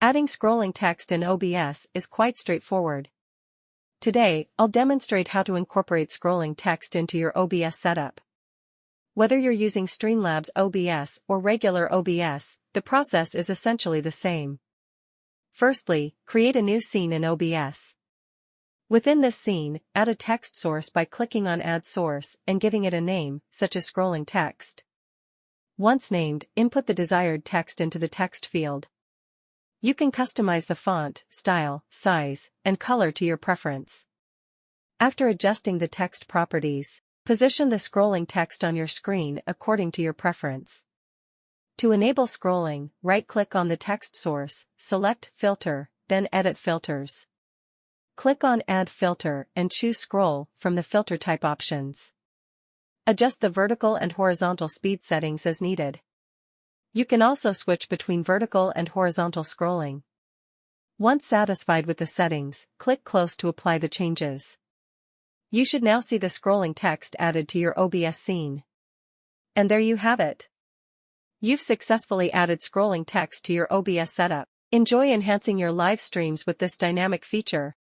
Adding scrolling text in OBS is quite straightforward. Today, I'll demonstrate how to incorporate scrolling text into your OBS setup. Whether you're using Streamlabs OBS or regular OBS, the process is essentially the same. Firstly, create a new scene in OBS. Within this scene, add a text source by clicking on Add Source and giving it a name, such as scrolling text. Once named, input the desired text into the text field. You can customize the font, style, size, and color to your preference. After adjusting the text properties, position the scrolling text on your screen according to your preference. To enable scrolling, right-click on the text source, select Filter, then Edit Filters. Click on Add Filter and choose Scroll from the filter type options. Adjust the vertical and horizontal speed settings as needed. You can also switch between vertical and horizontal scrolling. Once satisfied with the settings, click Close to apply the changes. You should now see the scrolling text added to your OBS scene. And there you have it. You've successfully added scrolling text to your OBS setup. Enjoy enhancing your live streams with this dynamic feature.